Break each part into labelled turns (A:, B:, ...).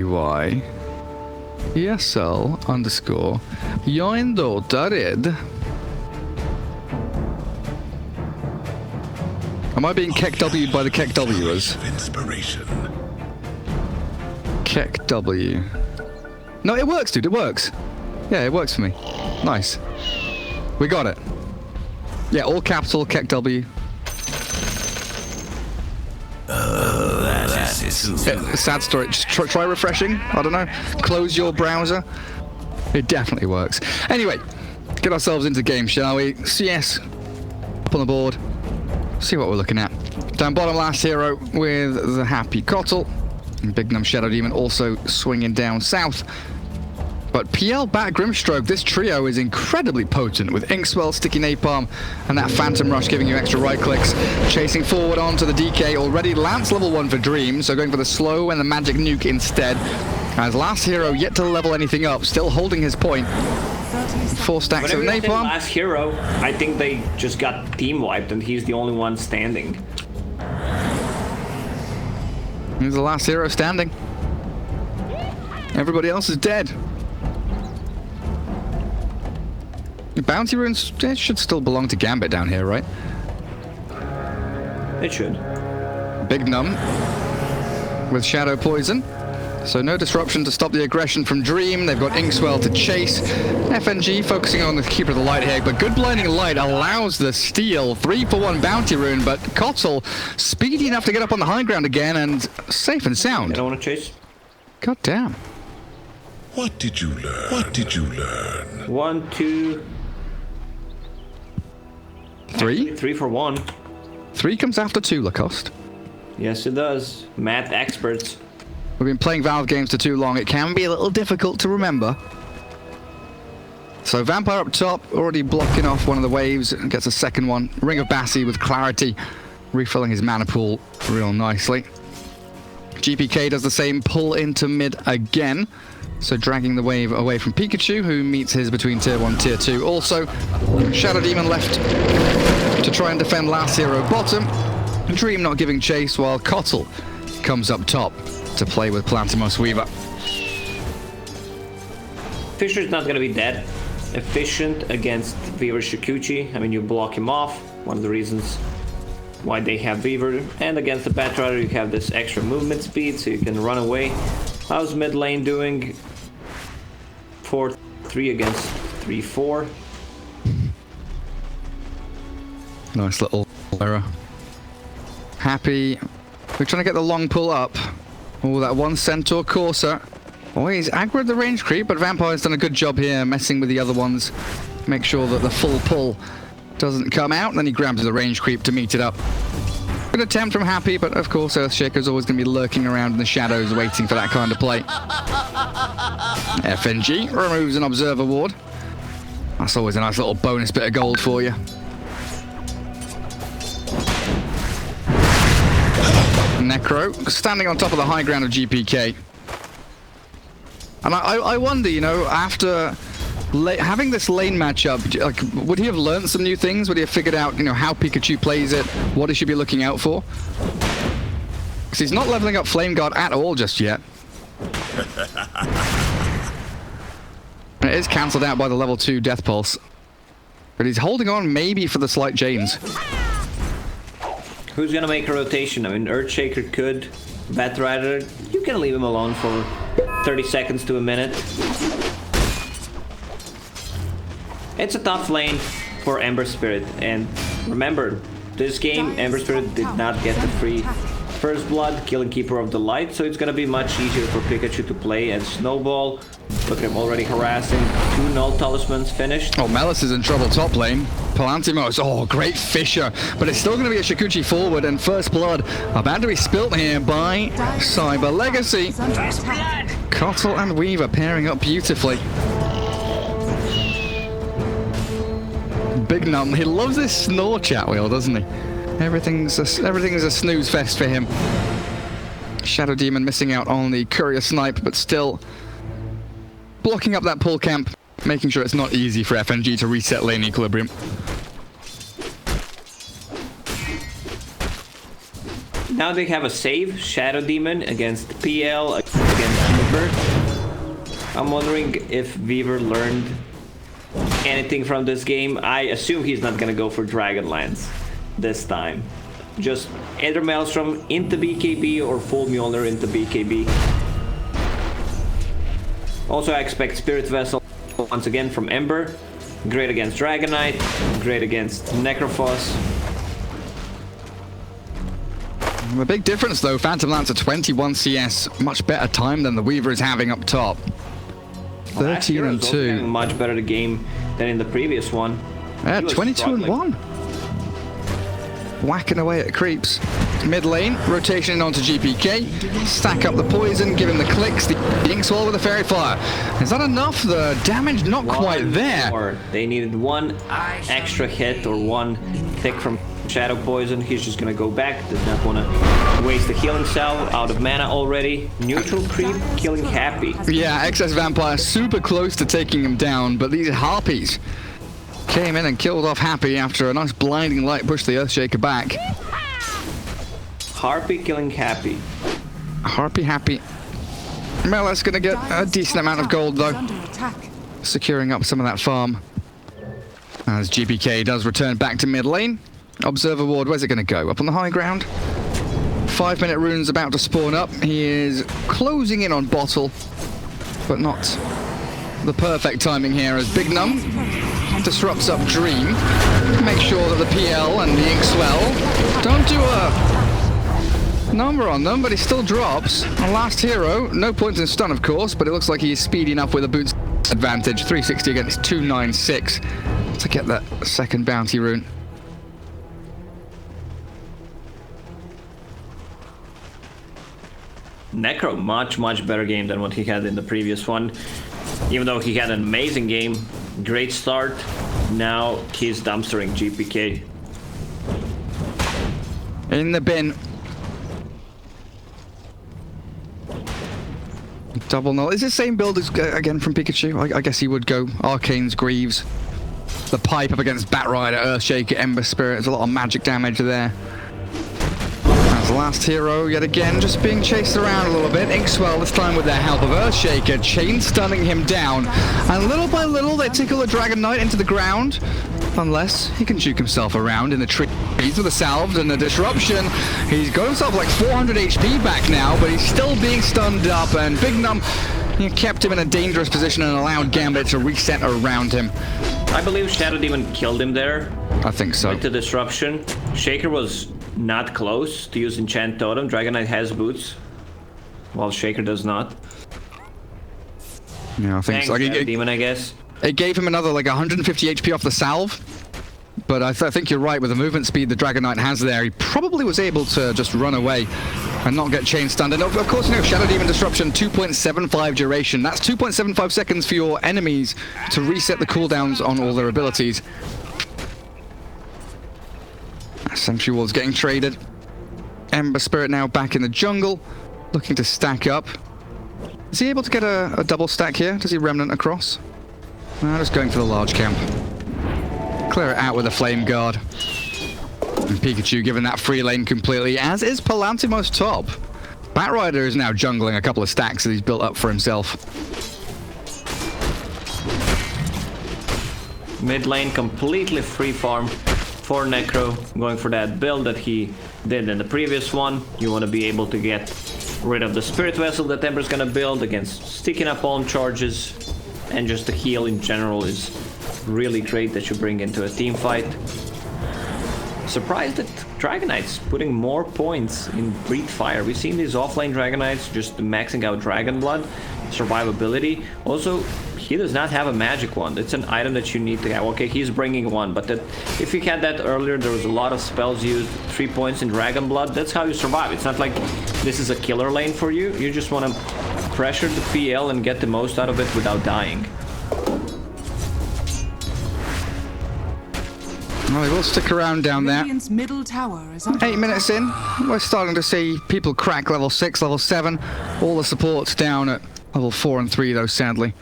A: Y ESL underscore join Dota red. Am I being Keck W'd by the Keck W'ers?
B: Inspiration.
A: Keck W. No, it works, dude. It works. Yeah, it works for me. Nice. We got it. Yeah, all capital Keck W. Sad story. Just try refreshing. I don't know. Close your browser. It definitely works. Anyway, get ourselves into the game, shall we? CS up on the board. See what we're looking at. Down bottom, last hero with the happy Kotl. And Big Num Shadow Demon also swinging down south. But PL Bat Grimstroke, this trio is incredibly potent with Inkswell, Sticky Napalm, and that Phantom Rush giving you extra right clicks. Chasing forward onto the DK, already Lance level 1 for Dream, so going for the slow and the magic nuke instead. As last hero yet to level anything up, still holding his point. 4 stacks of Napalm.
C: Last hero, I think they just got team wiped and he's the only one standing.
A: He's the last hero standing. Everybody else is dead. The bounty runes should still belong to Gambit down here, right?
C: It should.
A: Big Num with Shadow Poison. So no disruption to stop the aggression from Dream. They've got Inkswell to chase. FNG focusing on the Keeper of the Light here, but good Blinding Light allows the steal. 3-for-1 bounty rune, but Kotl speedy enough to get up on the high ground again and safe and sound.
C: I don't want to chase.
A: God damn.
B: What did you learn? What did you learn?
C: 1, 2,
A: 3?
C: 3 for 1.
A: 3 comes after 2, Lacoste.
C: Yes, it does. Math experts.
A: We've been playing Valve games for too long. It can be a little difficult to remember. So Vampire up top, already blocking off one of the waves, and gets a second one. Ring of Bassi with clarity, refilling his mana pool real nicely. GPK does the same, pull into mid again. So dragging the wave away from Pikachu, who meets his between tier 1 tier 2. Also, Shadow Demon left to try and defend last hero bottom. Dream not giving chase, while Kotl comes up top to play with Plantimos Weaver.
C: Fisher's not going to be dead. Efficient against Weaver Shikuchi. I mean, you block him off. One of the reasons why they have Weaver. And against the Batrider, you have this extra movement speed, so you can run away. How's mid lane doing? 4-3 against 3-4.
A: Nice little error. Happy. We're trying to get the long pull up. Oh, that one Centaur Corsair. Oh, he's aggroed the range creep, but Vampire's done a good job here messing with the other ones. Make sure that the full pull doesn't come out, and then he grabs the range creep to meet it up. Good attempt from Happy, but of course Earthshaker's always going to be lurking around in the shadows waiting for that kind of play. FNG removes an Observer Ward. That's always a nice little bonus bit of gold for you. Necro standing on top of the high ground of GPK. And I wonder, you know, after having this lane matchup, like, would he have learned some new things? Would he have figured out, you know, how Pikachu plays it, what he should be looking out for? Because he's not leveling up Flame Guard at all just yet. It is cancelled out by the level 2 Death Pulse. But he's holding on maybe for the Slight Janes.
C: Who's gonna make a rotation? I mean, Earthshaker could. Batrider, you can leave him alone for 30 seconds to a minute. It's a tough lane for Ember Spirit, and remember, this game Ember Spirit did not get the free First Blood, killing Keeper of the Light, so it's gonna be much easier for Pikachu to play as Snowball. Look at him already harassing. 2 Null Talismans finished.
A: Oh, Melis is in trouble top lane. Palantimos, oh, great Fisher. But it's still going to be a Shikuchi forward, and First Blood about to be spilt here by Cyber Legacy. Kotl and Weaver pairing up beautifully. Big Num, he loves this snore chat wheel, doesn't he? Everything's a snooze fest for him. Shadow Demon missing out on the Courier Snipe, but still blocking up that pull camp, making sure it's not easy for FNG to reset lane equilibrium.
C: Now they have a save, Shadow Demon against PL, against I'm wondering if Weaver learned anything from this game. I assume he's not gonna go for Dragonlance this time. Just either Maelstrom into BKB or full Mjolnir into BKB. Also, I expect Spirit Vessel once again from Ember. Great against Dragonite, great against Necrophos.
A: The big difference though, Phantom Lance at 21 CS, much better time than the Weaver is having up top. 13 and 2.
C: Much better the game than in the previous one.
A: Yeah, 22 and 1. Whacking away at creeps. Mid lane, rotation in onto GPK. Stack up the poison, give him the clicks, the Inkswell with the Fairy Fire. Is that enough? The damage not quite there.
C: More. They needed one extra hit or one tick from Shadow Poison. He's just gonna go back. Does not want to waste the healing cell. Out of mana already. Neutral creep killing Happy.
A: Yeah, Excess Vampire super close to taking him down, but these Harpies came in and killed off Happy after a nice blinding light pushed the Earthshaker back.
C: Harpy killing Happy.
A: Harpy Happy. Mela's gonna get a decent amount of gold though. Securing up some of that farm. As GPK does return back to mid lane. Observer Ward, where's it gonna go? Up on the high ground? 5-minute rune's about to spawn up. He is closing in on Bottle, but not the perfect timing here as Big Num disrupts up Dream. Make sure that the PL and the Inkswell don't do a number on them, but he still drops. Our last hero, no points in stun of course, but it looks like he's speedy enough with a boots advantage. 360 against 296 to get that second bounty rune.
C: Necro, much better game than what he had in the previous one. Even though he had an amazing game, great start, now he's dumpstering GPK.
A: In the bin. Double null. Is it the same build as, again, from Pikachu? I guess he would go Arcane's Greaves. The pipe up against Batrider, Earthshaker, Ember Spirit. There's a lot of magic damage there. As the last hero, yet again, just being chased around a little bit. Inkswell, this time with the help of Earthshaker, chain stunning him down. And little by little, they tickle the Dragon Knight into the ground. Unless he can juke himself around in the trees with a salve and a disruption. He's got himself like 400 HP back now, but he's still being stunned up. And Big Num kept him in a dangerous position and allowed Gambit to reset around him.
C: I believe Shadow Demon killed him there.
A: I think so.
C: With the disruption. Shaker was not close to use Enchant Totem. Dragon Knight has boots, while Shaker does not.
A: Yeah, I think so.
C: Shadow Demon, I guess.
A: It gave him another like 150 HP off the salve. But I think you're right, with the movement speed the Dragon Knight has there, he probably was able to just run away and not get chain stunned. And of course, you know, Shadow Demon Disruption, 2.75 duration. That's 2.75 seconds for your enemies to reset the cooldowns on all their abilities. Sentry Ward's getting traded. Ember Spirit now back in the jungle, looking to stack up. Is he able to get a double stack here? Does he Remnant across? No, just going for the large camp. Clear it out with a Flame Guard. And Pikachu given that free lane completely, as is Palantimo's top. Batrider is now jungling a couple of stacks that he's built up for himself.
C: Mid lane completely free farm for Necro, going for that build that he did in the previous one. You want to be able to get rid of the Spirit Vessel that Ember's gonna build against sticking up palm charges, and just the heal in general is really great that you bring into a team fight. Surprised that Dragon Knight's putting more points in Breathe Fire. We've seen these offlane Dragon Knights just maxing out Dragon Blood, survivability. Also, he does not have a magic wand. It's an item that you need to have. Okay, he's bringing one, but that, if he had that earlier, there was a lot of spells used. 3 points in Dragon Blood, that's how you survive. It's not like this is a killer lane for you. You just want to pressure the PL and get the most out of it without dying.
A: Well, he will stick around down there.
D: Middle tower is under
A: 8 minutes in, we're starting to see people crack level 6, level 7. All the supports down at level 4 and 3 though, sadly.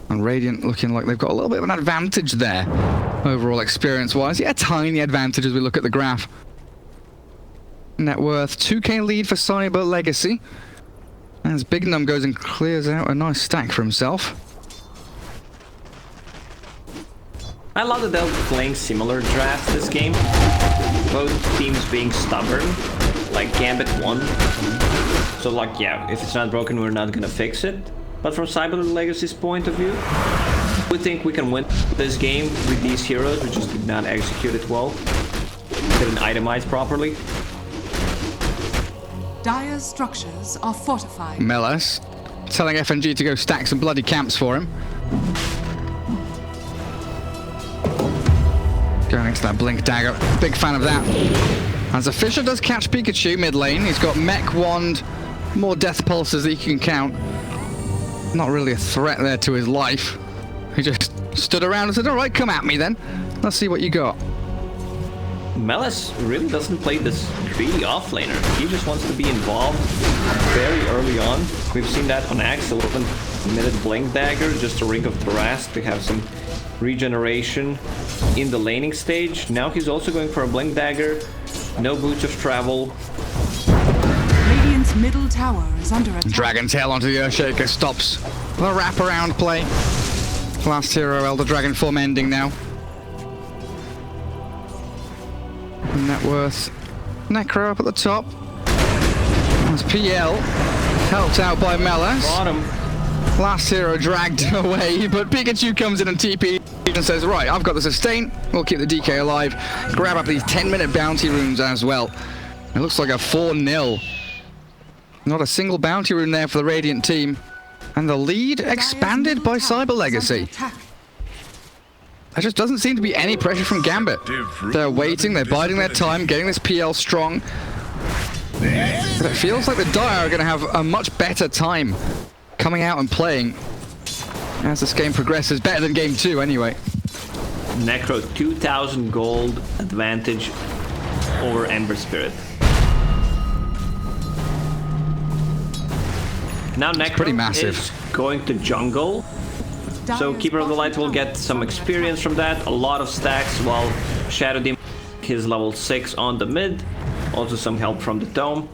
A: And Radiant looking like they've got a little bit of an advantage there, overall experience-wise. Yeah, a tiny advantage as we look at the graph. Net worth, 2k lead for Cyber Legacy. As Big Num goes and clears out a nice stack for himself.
C: I love that they're playing similar drafts this game. Both teams being stubborn, like Gambit won. So like, yeah, if it's not broken, we're not gonna fix it. But from Cyber Legacy's point of view, we think we can win this game with these heroes. We just did not execute it well. Didn't itemize properly.
D: Dire's structures are fortified.
A: Melis telling FNG to go stack some bloody camps for him. Going into that Blink Dagger. Big fan of that. As a Fisher does catch Pikachu mid lane. He's got Mech Wand, more Death Pulses that he can count. Not really a threat there to his life. He just stood around and said, alright, come at me then. Let's see what you got.
C: Melis really doesn't play this greedy offlaner. He just wants to be involved very early on. We've seen that on Axe, 11-minute Blink Dagger, just a Ring of Thrask to have some regeneration in the laning stage. Now he's also going for a Blink Dagger, no Boots of Travel.
D: Radiant's middle tower is under attack.
A: Dragon Tail onto the Earthshaker stops the wraparound play. Last hero, Elder Dragon form ending now. Net worth. Necro up at the top. That's PL. Helped out by Melis.
C: Bottom.
A: Last hero dragged away, but Pikachu comes in and TP and says, right, I've got the sustain. We'll keep the DK alive. Grab up these 10-minute bounty runes as well. It looks like a 4-0. Not a single bounty rune there for the Radiant team. And the lead expanded by Cyber Legacy. There just doesn't seem to be any pressure from Gambit. They're waiting, they're biding their time, getting this PL strong. But it feels like the Dire are going to have a much better time coming out and playing as this game progresses. Better than game 2 anyway.
C: Necro 2,000 gold advantage over Ember Spirit. Now Necro
A: pretty massive.
C: is going to jungle. So Keeper of the Light will get some experience from that, a lot of stacks, while Shadow Demon is level 6 on the mid. Also some help from the Dome.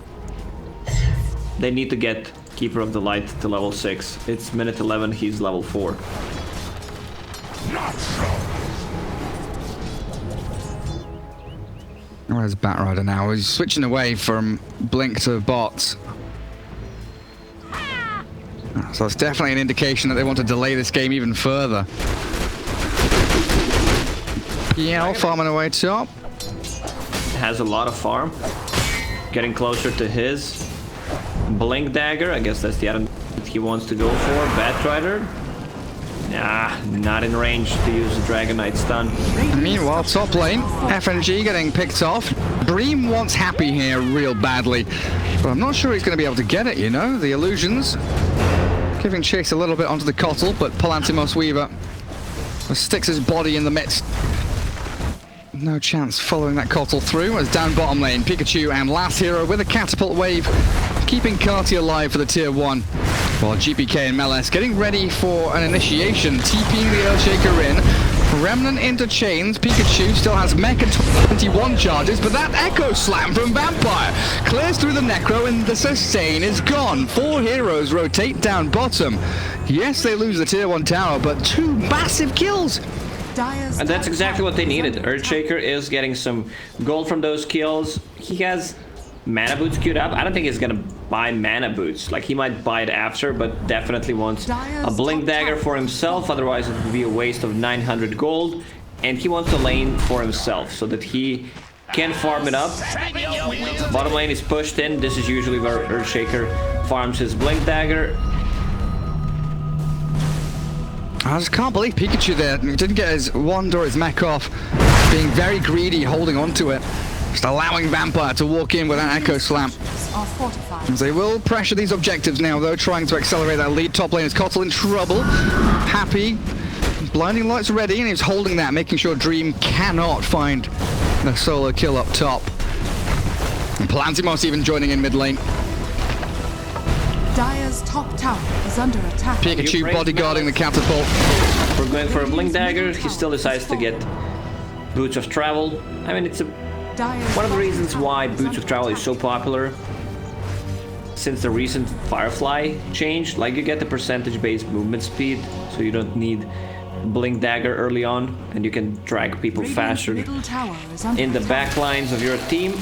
C: They need to get Keeper of the Light to level 6. It's minute 11, he's level 4.
A: Where's Batrider now? He's switching away from Blink to bots. So it's definitely an indication that they want to delay this game even further. PL farming away top.
C: Has a lot of farm. Getting closer to his Blink Dagger. I guess that's the item that he wants to go for. Batrider. Nah, not in range to use the Dragon Knight stun.
A: Meanwhile, top lane, FNG getting picked off. Dream wants Happy here real badly, but I'm not sure he's going to be able to get it, you know? The illusions giving chase a little bit onto the Cottle, but Palantimos Weaver sticks his body in the midst. No chance following that Cottle through as down bottom lane, Pikachu and last hero with a catapult wave, keeping Carty alive for the tier 1. While GPK and Melis getting ready for an initiation, TPing the Earthshaker in. Remnant into chains. Pikachu still has Mecha 21 charges, but that Echo Slam from Vampire clears through the Necro and the sustain is gone. 4 heroes rotate down bottom. Yes, they lose the tier 1 tower, but 2 massive kills.
C: And that's exactly what they needed. Earthshaker is getting some gold from those kills. He has mana boots queued up. I don't think he's gonna buy mana boots. Like, he might buy it after, but definitely wants a Blink Dagger for himself. Otherwise, it would be a waste of 900 gold. And he wants a lane for himself so that he can farm it up. Bottom lane is pushed in. This is usually where Earthshaker farms his Blink Dagger.
A: I just can't believe Pikachu there. He didn't get his wand or his mech off. Being very greedy, holding on to it. Just allowing Vampire to walk in with an Echo Slam. As they will pressure these objectives now, though, trying to accelerate that lead. Top lane is Cottle in trouble. Happy. Blinding Light's ready, and he's holding that, making sure Dream cannot find the solo kill up top. And Palantimos even joining in mid lane.
D: Dire's top tower is under attack.
A: Pikachu bodyguarding the catapult.
C: We're going for a Blink Dagger. He still decides to get Boots of Travel. I mean, it's one of the reasons why Boots of Travel is so popular since the recent Firefly change. Like, you get the percentage-based movement speed, so you don't need Blink Dagger early on, and you can drag people
D: Radiant's
C: faster
D: middle tower is under
C: in the
D: attack.
C: back lines of your team.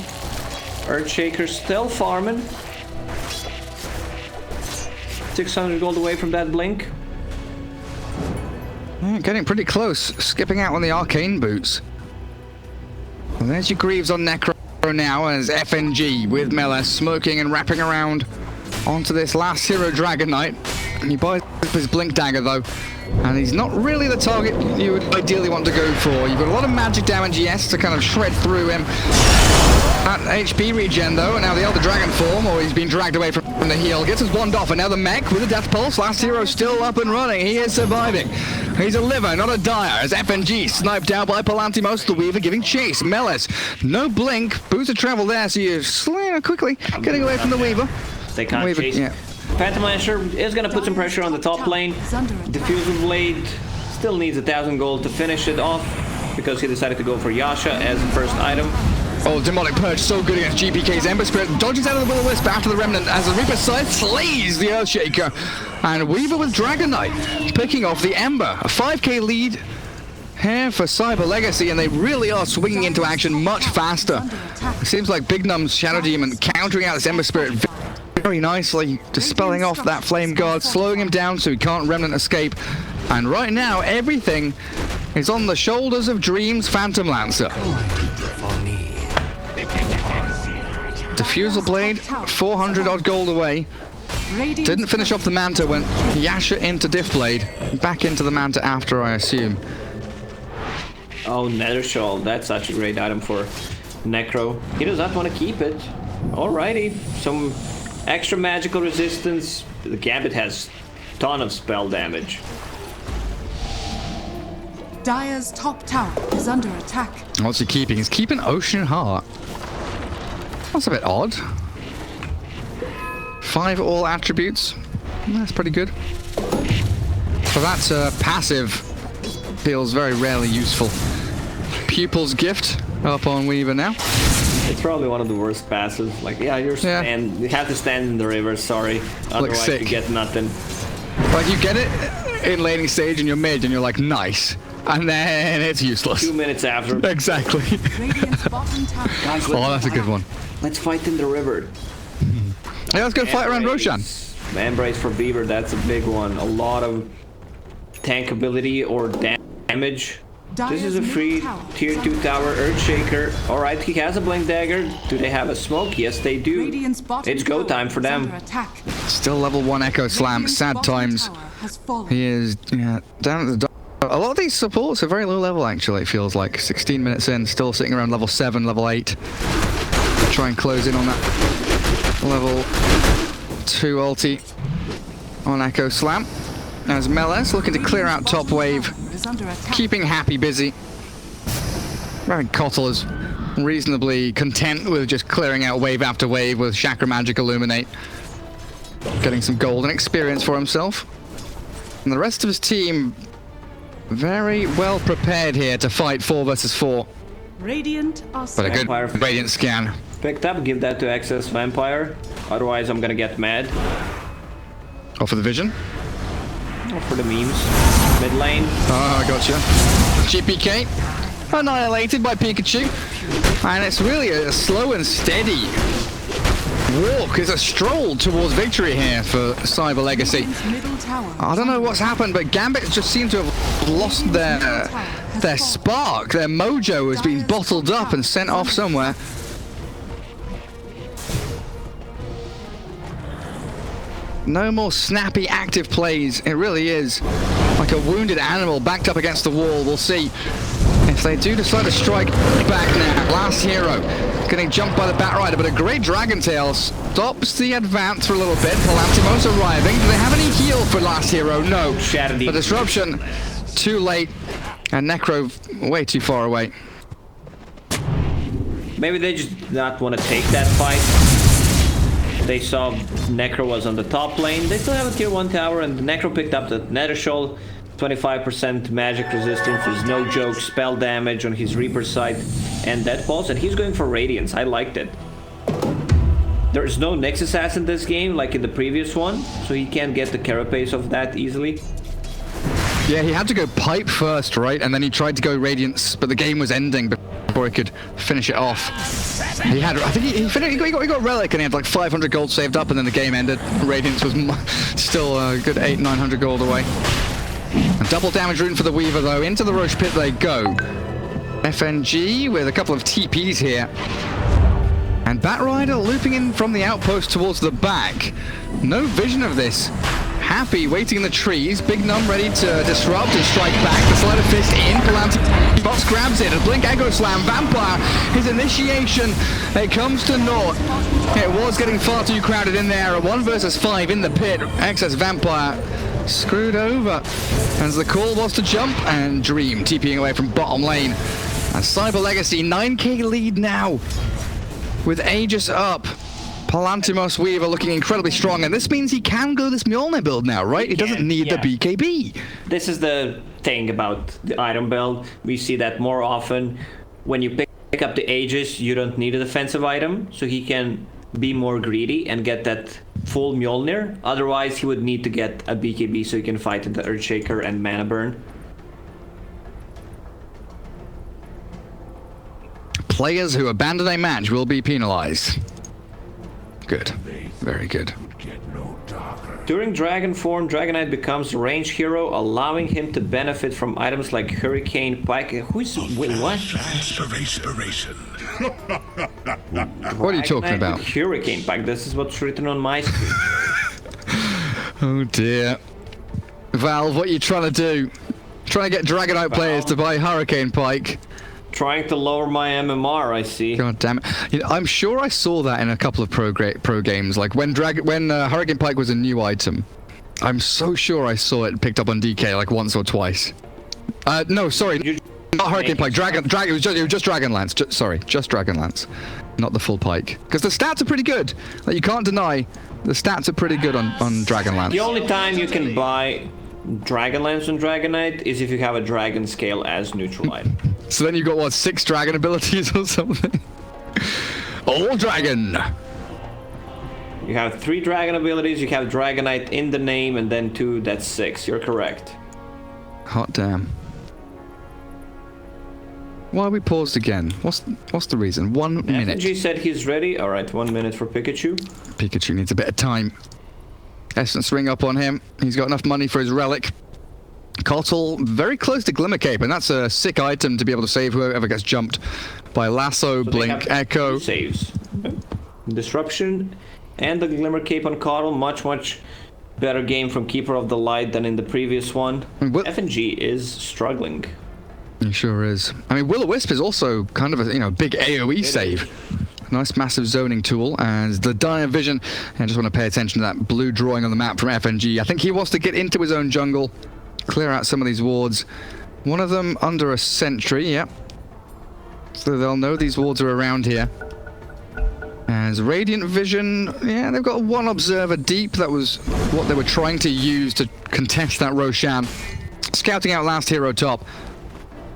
C: Earthshaker still farming. 600 gold away from that blink.
A: Getting pretty close, skipping out on the arcane boots. And there's your Greaves on Necro now as FNG with Meles smoking and wrapping around onto this last hero Dragon Knight. He buys his Blink Dagger though, and he's not really the target you would ideally want to go for. You've got a lot of magic damage, yes, to kind of shred through him. At HP regen though, and now the Elder Dragon form, or he's been dragged away from the heal, gets his wand off, and now the mech with the Death Pulse. Last hero still up and running, he is surviving. He's a liver, not a dire, as FNG sniped out by Palantimos, the Weaver giving chase. Meles, no blink, boots of travel there, so you're quickly getting away from the Weaver.
C: They can't
A: Weaver,
C: chase.
A: yeah.
C: Phantom Lasher is gonna put some pressure on the top lane. Diffusal Blade still needs 1,000 gold to finish it off, because he decided to go for Yasha as the first item.
A: Oh, Demonic Purge, so good against GPK's Ember Spirit. Dodges out of the Will-O-Wisp after the Remnant as the Reaper Scythe slays the Earthshaker. And Weaver with Dragon Knight picking off the Ember. A 5k lead here for Cyber Legacy, and they really are swinging into action much faster. It seems like Big Num's Shadow Demon countering out this Ember Spirit very nicely, dispelling off that Flame Guard, slowing him down so he can't Remnant escape. And right now, everything is on the shoulders of Dream's Phantom Lancer. Diffusal Blade, 400 odd gold away. Didn't finish off the Manta, went Yasha into Diff Blade, back into the Manta after, I assume.
C: Oh, Nether Shawl, that's such a great item for Necro. He does not want to keep it. Alrighty, some extra magical resistance. The Gambit has a ton of spell damage.
D: Dire's top tower is under attack.
A: What's he keeping? He's keeping Ocean Heart. That's a bit odd. 5 all attributes. That's pretty good. So that's passive. Feels very rarely useful. Pupil's Gift up on Weaver now.
C: It's probably one of the worst passes. Like, yeah, you have to stand in the river, sorry. Otherwise
A: sick.
C: you get nothing.
A: Like, you get it in laning stage and you're mid and you're like, nice. And then it's useless.
C: 2 minutes after.
A: Exactly.
D: Radiant's bottom tower.
A: Oh, that's a good one.
C: Let's fight in the river.
A: Yeah, let's go fight around Roshan.
C: Embrace for Beaver, that's a big one. A lot of tank ability or damage. This is a free tier 2 tower Earthshaker. Alright, he has a Blink Dagger. Do they have a smoke? Yes, they do.
D: Radiant's bottom
C: It's go time for
D: tower is
C: them.
D: under attack.
A: Still level 1 Echo Slam.
D: Radiant's
A: Sad
D: bottom
A: times.
D: tower has fallen.
A: He is down at the a lot of these supports are very low level, actually, it feels like. 16 minutes in, still sitting around level 7, level 8. Try and close in on that level 2 ulti on Echo Slam. As Meles looking to clear out top wave,
D: Is under attack.
A: keeping Happy busy. I think Kotl is reasonably content with just clearing out wave after wave with Chakra Magic Illuminate. Getting some gold and experience for himself. And the rest of his team very well prepared here to fight 4 versus 4.
D: Radiant are
A: But a good
C: Vampire.
A: Radiant scan.
C: Picked up, give that to Excess Vampire. Otherwise I'm gonna get mad.
A: Oh, for the vision?
C: Or for the memes. Mid lane.
A: Oh, I gotcha. GPK annihilated by Pikachu. And it's really a slow and steady walk. It's a stroll towards victory here for Cyber Legacy.
D: Radiant's middle tower.
A: I don't know what's happened, but Gambit just seem to have lost their spark. Their mojo has been bottled up and sent off somewhere. No more snappy, active plays. It really is like a wounded animal backed up against the wall. We'll see if they do decide to strike back now. Last hero getting jumped by the Batrider, but a great Dragon Tail stops the advance for a little bit. Palantimos arriving. Do they have any heal for last hero? No. The disruption too late, and Necro way too far away.
C: Maybe they just not want to take that fight. They saw Necro was on the top lane. They still have a tier 1 tower, and Necro picked up the Nether Shawl. 25% magic resistance is no joke. Spell damage on his Reaper side and Death Pulse, and he's going for Radiance. I liked it. There is no Nyx Assassin in this game like in the previous one, so he can't get the carapace of that easily.
A: Yeah, he had to go pipe first, right? And then he tried to go Radiance, but the game was ending before he could finish it off. He had, I think he got Relic and he had like 500 gold saved up, and then the game ended. Radiance was still a good 800-900 gold away. A double damage rune for the Weaver though. Into the Roche Pit they go. FNG with a couple of TPs here. And Batrider looping in from the outpost towards the back. No vision of this. Happy waiting in the trees. Big Num ready to disrupt and strike back. The Sleight of Fist in. Palantir Boss grabs it. A Blink Echo Slam. Vampire, his initiation. It comes to naught. It was getting far too crowded in there. A 1 versus 5 in the pit. Excess Vampire screwed over. As the call was to jump, and Dream TPing away from bottom lane. And Cyber Legacy 9k lead now. With Aegis up. Palantimos Weaver looking incredibly strong, and this means he can go this Mjolnir build now, right? He doesn't need the BKB.
C: This is the thing about the item build. We see that more often. When you pick up the Aegis, you don't need a defensive item, so he can be more greedy and get that full Mjolnir. Otherwise, he would need to get a BKB so he can fight the Earthshaker and Mana Burn.
A: Players who abandon a match will be penalized. Good. Very good.
C: During Dragon form, Dragonite becomes a range hero, allowing him to benefit from items like Hurricane Pike. Who's... Wait, what?
B: Transformation.
A: What are you talking about?
C: Hurricane Pike. This is what's written on my screen.
A: Oh dear. Valve, what are you trying to do? Trying to get Dragonite players to buy Hurricane Pike.
C: Trying to lower my MMR, I see.
A: God damn it! You know, I'm sure I saw that in a couple of pro games, like when Hurricane Pike was a new item. I'm so sure I saw it picked up on DK like once or twice. No, sorry, not Hurricane Pike. It was just Dragonlance. Sorry, just Dragonlance, not the full Pike. Because the stats are pretty good. Like you can't deny, the stats are pretty good on Dragonlance.
C: The only time you can buy Dragonlance on Dragonite is if you have a Dragon Scale as neutral item.
A: So then you got what, 6 dragon abilities or something? All dragon!
C: You have 3 dragon abilities, you have Dragonite in the name, and then 2, that's 6. You're correct.
A: Hot damn. Why we paused again? What's the reason? 1 minute.
C: FNG said he's ready. Alright, 1 minute for Pikachu.
A: Pikachu needs a bit of time. Essence ring up on him. He's got enough money for his relic. Cottle very close to Glimmer Cape, and that's a sick item to be able to save whoever gets jumped by Lasso, so Blink, Echo.
C: Saves. Disruption and the Glimmer Cape on Cottle. Much better game from Keeper of the Light than in the previous one. FNG is struggling.
A: He sure is. I mean, Will-O-Wisp is also kind of a big AoE save. Nice massive zoning tool, and the Dire Vision. I just want to pay attention to that blue drawing on the map from FNG. I think he wants to get into his own jungle. Clear out some of these wards. One of them under a sentry, yep. So they'll know these wards are around here. As Radiant Vision, yeah, they've got 1 observer deep. That was what they were trying to use to contest that Roshan. Scouting out last hero top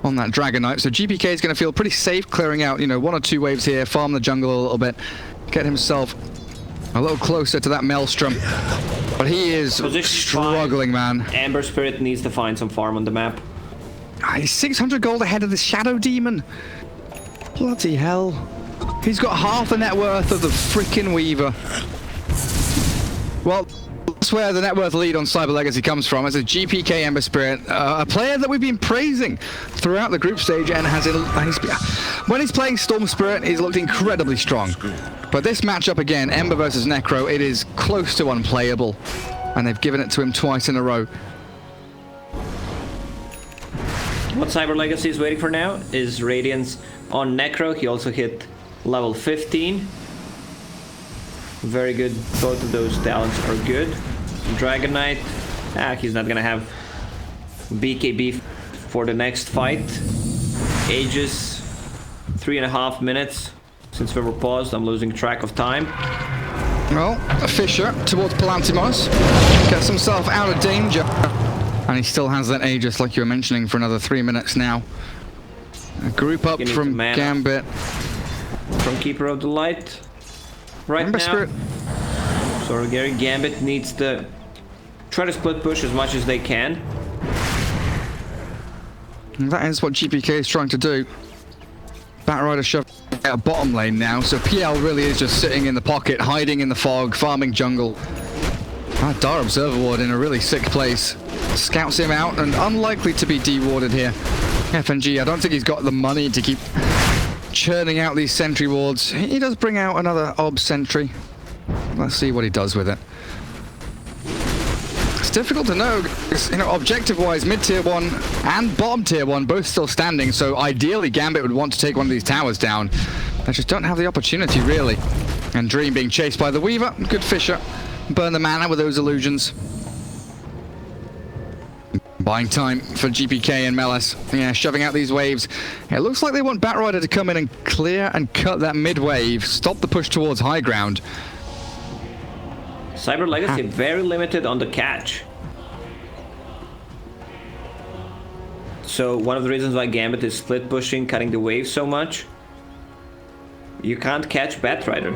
A: on that Dragonite. So GPK is going to feel pretty safe clearing out, 1 or 2 waves here, farm the jungle a little bit, get himself a little closer to that Maelstrom. But he is struggling, man.
C: Amber Spirit needs to find some farm on the map.
A: He's 600 gold ahead of the Shadow Demon. Bloody hell. He's got half the net worth of the freaking Weaver. Well, that's where the net worth lead on Cyber Legacy comes from. As a GPK Ember Spirit, a player that we've been praising throughout the group stage, and when he's playing Storm Spirit, he's looked incredibly strong. But this matchup again, Ember versus Necro, it is close to unplayable, and they've given it to him twice in a row.
C: What Cyber Legacy is waiting for now is Radiance on Necro. He also hit level 15. Very good. Both of those talents are good. Dragonite, he's not gonna have BKB for the next fight. Aegis, 3.5 minutes since we were paused. I'm losing track of time.
A: Well, a Fisher towards Palantimos gets himself out of danger, and he still has that Aegis, like you were mentioning, for another 3 minutes now. A group up from Gambit,
C: from Keeper of the Light. Right
A: Ember
C: now,
A: Spirit.
C: So Gary Gambit needs to try to split push as much as they can.
A: And that is what GPK is trying to do. Batrider shoved out bottom lane now, so PL really is just sitting in the pocket, hiding in the fog, farming jungle. That Dire Observer Ward in a really sick place. Scouts him out and unlikely to be dewarded here. FNG, I don't think he's got the money to keep churning out these sentry wards. He does bring out another Ob sentry. Let's see what he does with it. It's difficult to know, you know, objective-wise, mid-tier 1 and bottom-tier 1 both still standing, so ideally Gambit would want to take one of these towers down. They just don't have the opportunity, really. And Dream being chased by the Weaver, good Fisher. Burn the mana with those illusions. Buying time for GPK and Melis. Yeah, shoving out these waves. It looks like they want Batrider to come in and clear and cut that mid-wave, stop the push towards high ground.
C: Cyber Legacy very limited on the catch. So one of the reasons why Gambit is split pushing, cutting the wave so much, you can't catch Batrider.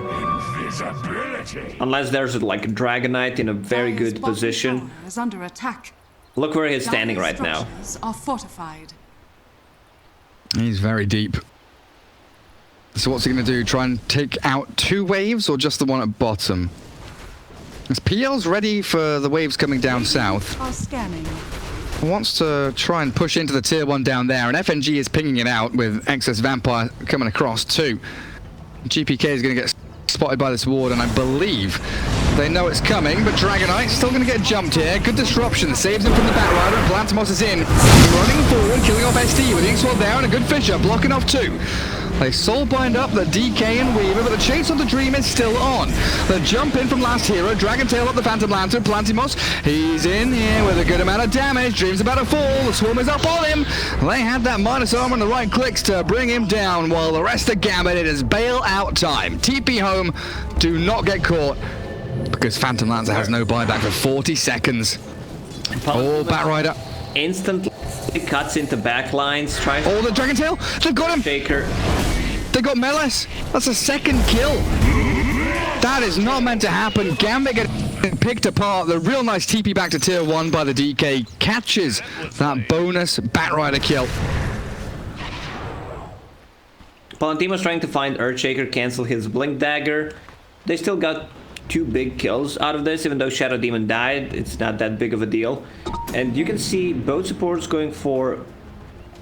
C: Unless there's like a Dragonite in a very good position.
D: Is under attack.
C: Look where he's standing right now.
D: Are fortified.
A: He's very deep. So what's he going to do? Try and take out 2 waves or just the one at bottom? As PL's ready for the waves coming down south.
D: Are scanning.
A: Wants to try and push into the tier 1 down there, and FNG is pinging it out with Excess Vampire coming across too. GPK is going to get spotted by this ward, and I believe they know it's coming, but Dragonite's still going to get jumped here. Good disruption, saves him from the Batrider, and Blantimos is in. Running forward, killing off SD with the Inksword there, and a good Fisher, blocking off 2. They soul-bind up the DK and Weaver, but the chase of the Dream is still on. The jump in from last hero, Dragontail up the Phantom Lantern, Plantimos, he's in here with a good amount of damage. Dream's about to fall, the Swarm is up on him. They had that minus armor and the right clicks to bring him down, while the rest of Gambit, it is bail out time. TP home, do not get caught, because Phantom Lancer has no buyback for 40 seconds. Oh, Batrider.
C: Instantly cuts into backlines, tries
A: Oh, the Dragontail, they've got him.
C: Shaker.
A: They got Melis. That's a second kill. That is not meant to happen. Gambit getting picked apart. The real nice TP back to tier 1 by the DK. Catches that bonus Batrider kill.
C: Palantimo's trying to find Earthshaker, cancel his Blink Dagger. They still got 2 big kills out of this, even though Shadow Demon died. It's not that big of a deal. And you can see both supports going for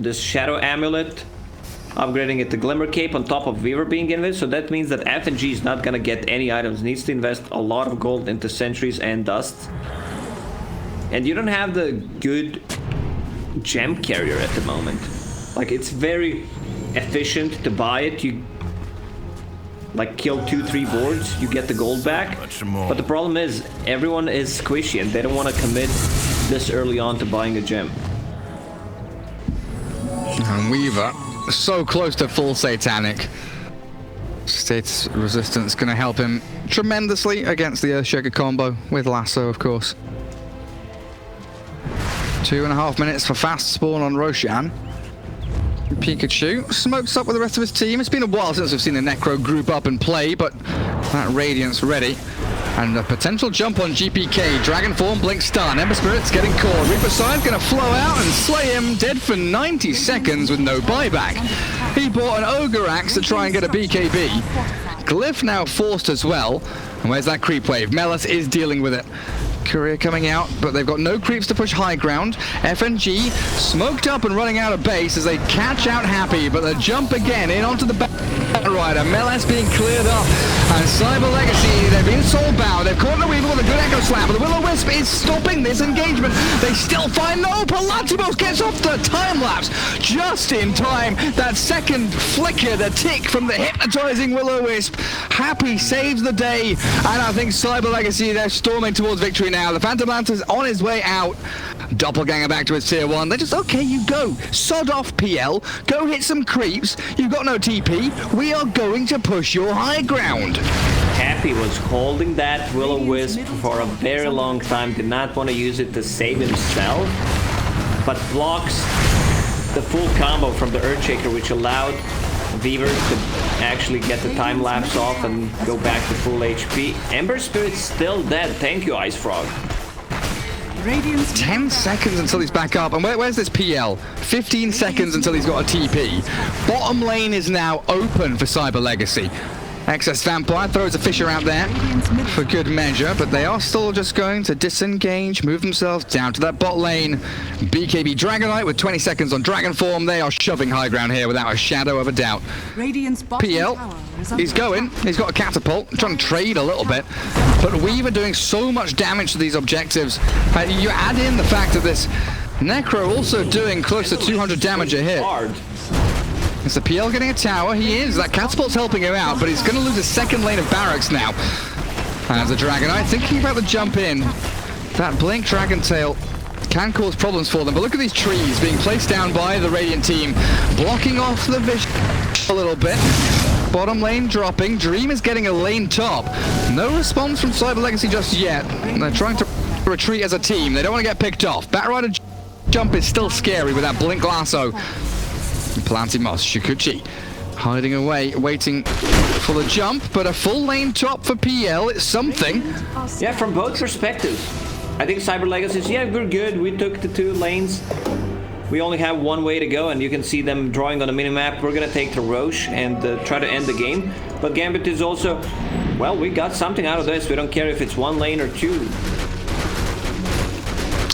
C: this Shadow Amulet, upgrading it to Glimmer Cape on top of Weaver being in it, so that means that FNG is not gonna get any items, needs to invest a lot of gold into sentries and dusts. And you don't have the good gem carrier at the moment. Like, it's very efficient to buy it, you like kill 2-3 boards, you get the gold back. But the problem is, everyone is squishy and they don't want to commit this early on to buying a gem.
A: And Weaver, so close to full Satanic. Status resistance going to help him tremendously against the Earthshaker combo with Lasso, of course. 2.5 minutes for fast spawn on Roshan. Pikachu smokes up with the rest of his team. It's been a while since we've seen the Necro group up and play, but that Radiant's ready. And a potential jump on GPK. Dragon Form, Blink Stun. Ember Spirit's getting caught. Reaper Side gonna flow out and slay him, dead for 90 seconds with no buyback. He bought an Ogre Axe to try and get a BKB. Glyph now forced as well. And where's that creep wave? Melis is dealing with it. Courier coming out, but they've got no creeps to push high ground. FNG smoked up and running out of base as they catch out Happy, but the jump again in onto the Batrider. Melis being cleared up, and Cyber Legacy, they've been soul-bound. They've caught the Weaver with a good Echo Slap, but the Will-O-Wisp is stopping this engagement. They still find no. Palatimos gets off the time-lapse just in time. That second flicker, the tick from the hypnotizing Will-O-Wisp. Happy saves the day, and I think Cyber Legacy, they're storming towards victory now. The Phantom Lancer's on his way out. Doppelganger back to his tier 1. They're just, okay, you go. Sod off, PL. Go hit some creeps. You've got no TP. We are going to push your high ground.
C: Happy was holding that Will-O-Wisp for a very long time. Did not want to use it to save himself, but blocks the full combo from the Earthshaker, which allowed Weaver to actually get the time lapse off and go back to full HP. Ember Spirit's still dead. Thank you, Ice Frog.
D: Radiant's
A: 10 seconds until he's back up. And where's this PL? 15 seconds until he's got a TP. Bottom lane is now open for Cyber Legacy. Excess Vampire throws a Fisher out there for good measure, but they are still just going to disengage, move themselves down to that bot lane. BKB Dragonite with 20 seconds on Dragon Form. They are shoving high ground here without a shadow of a doubt.
D: Radiant's bottom
A: PL,
D: tower is under
A: he's going. He's got a catapult, trying to trade a little bit. But Weaver doing so much damage to these objectives. You add in the fact of this Necro also doing close to 200 damage a hit. Is the PL getting a tower? He is. That catapult's helping him out, but he's going to lose a second lane of barracks now. As the Dragonite thinking about the jump in. That Blink Dragon Tail can cause problems for them, but look at these trees being placed down by the Radiant team, blocking off the vision a little bit. Bottom lane dropping. Dream is getting a lane top. No response from Cyber Legacy just yet. They're trying to retreat as a team. They don't want to get picked off. Batrider jump is still scary with that Blink Lasso. Planting Moss, Shikuchi hiding away, waiting for the jump, but a full lane top for PL, it's something.
C: Yeah, from both perspectives. I think Cyber Legacy is, yeah, we're good. We took the 2 lanes. We only have one way to go, and you can see them drawing on the minimap. We're going to take the Roche and try to end the game. But Gambit is also, well, we got something out of this. We don't care if it's 1 lane or 2.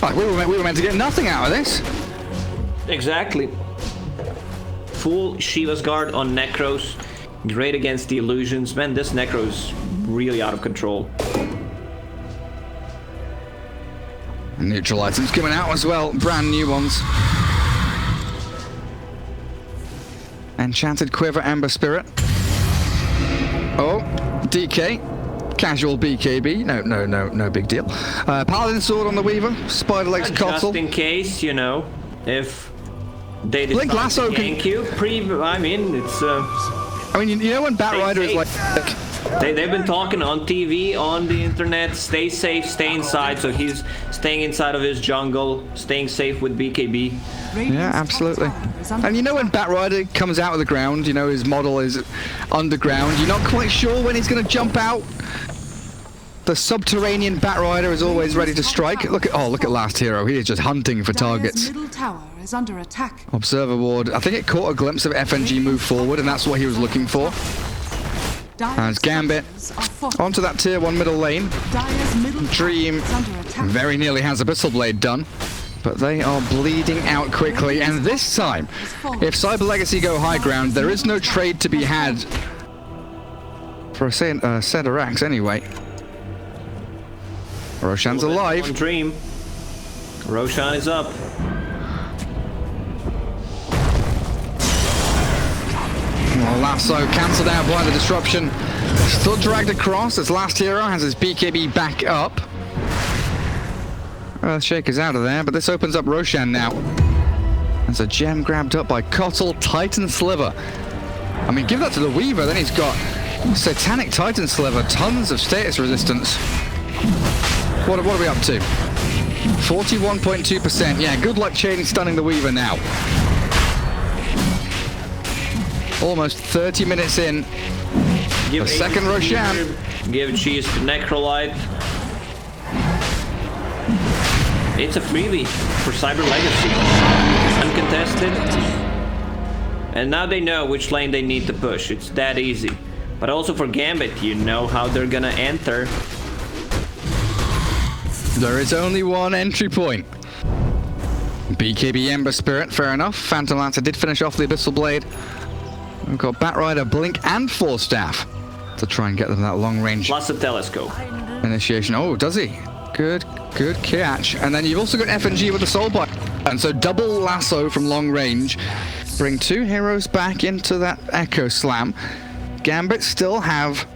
A: Like we were meant to get nothing out of this.
C: Exactly. Full Shiva's Guard on Necros. Great against the illusions. Man, this Necro's really out of control.
A: Neutral items coming out as well, brand new ones. Enchanted Quiver, Ember Spirit. Oh, DK. Casual BKB. No big deal. Paladin Sword on the Weaver. Spider Legs Cottle.
C: Just in case, you know, if they
A: Blink
C: decide
A: Lasso
C: to gank you, I mean, it's...
A: I mean, you know when Batrider is like...
C: They've been talking on TV, on the internet, stay safe, stay inside, so he's staying inside of his jungle, staying safe with BKB.
A: Yeah, absolutely. And you know when Batrider comes out of the ground, you know his model is underground, you're not quite sure when he's going to jump out. The subterranean Batrider is always ready to strike. Look at Last Hero, he is just hunting for targets.
D: middle tower is under attack.
A: Observer Ward, I think it caught a glimpse of FNG move forward, and that's what he was looking for. As Gambit onto that tier 1 middle lane. Dream very nearly has Abyssal Blade done, but they are bleeding out quickly. And this time, if Cyber Legacy go high ground, there is no trade to be had for a set of racks anyway. Roshan's alive.
C: Dream. Roshan is up.
A: Well, Lasso cancelled out by the disruption. Still dragged across as Last Hero has his BKB back up. Earthshaker's out of there, but this opens up Roshan now. There's a gem grabbed up by Cottle, Titan Sliver. I mean, give that to the Weaver, then he's got Satanic Titan Sliver, tons of status resistance. What are we up to? 41.2%. Yeah, good luck stunning the Weaver now. Almost 30 minutes in. The second Roshan.
C: Give cheese to Necrolite. It's a freebie for Cyber Legacy. Uncontested. And now they know which lane they need to push. It's that easy. But also for Gambit, you know how they're gonna enter.
A: There is only one entry point. BKB Ember Spirit, fair enough. Phantom Lancer did finish off the Abyssal Blade. We've got Batrider, Blink, and Force Staff to try and get them that long range.
C: Plus a telescope.
A: Initiation. Oh, does he? Good catch. And then you've also got FNG with the Soul Bite. And so double lasso from long range. Bring 2 heroes back into that Echo Slam. Gambit still have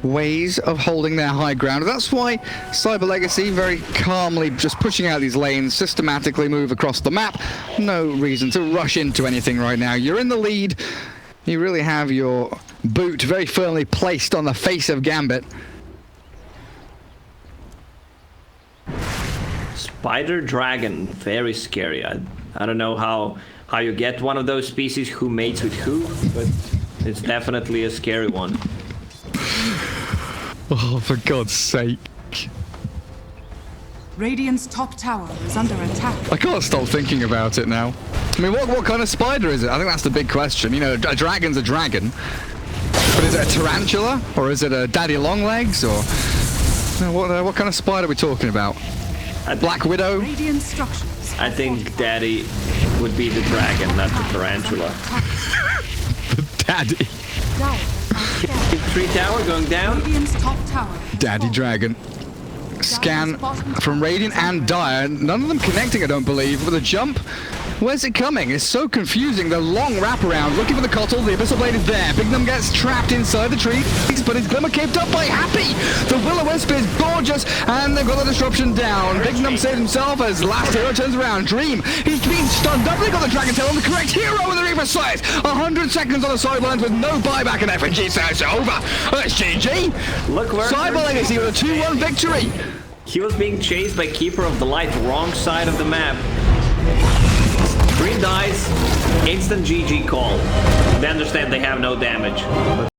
A: ways of holding their high ground. That's why Cyber Legacy very calmly just pushing out these lanes, systematically move across the map. No reason to rush into anything right now. You're in the lead. You really have your boot very firmly placed on the face of Gambit.
C: Spider Dragon, very scary. I don't know how you get one of those species who mates with who, but it's definitely a scary one.
A: Oh, for God's sake.
D: Radiant's top tower is under attack.
A: I can't stop thinking about it now. I mean, what kind of spider is it? I think that's the big question. You know, a dragon's a dragon. But is it a tarantula? Or is it a daddy longlegs? Or what kind of spider are we talking about? Black Widow?
D: Radiant structures.
C: I think Daddy would be the dragon, not the tarantula.
A: Daddy.
C: Tree tower going down.
D: Radiant's top tower.
A: Daddy dragon. Scan from Radiant and Dire. None of them connecting, I don't believe. With a jump. Where's it coming? It's so confusing. The long wraparound. Looking for the Cottle. The Abyssal Blade is there. Bignum gets trapped inside the tree. But his Glimmer caped up by Happy. The Will-O-Wisp is gorgeous. And they've got the disruption down. Bignum saves himself as last hero turns around. Dream. He's been stunned. Doubling got the Dragon Tail on the correct hero with the Reaper Scythe. 100 seconds on the sidelines with no buyback and FNG, so it's over. That's GG.
C: Look where
A: Cyber Legacy with a 2-1 victory.
C: he was being chased by Keeper of the Light, wrong side of the map. Green dies, instant GG call. They understand they have no damage.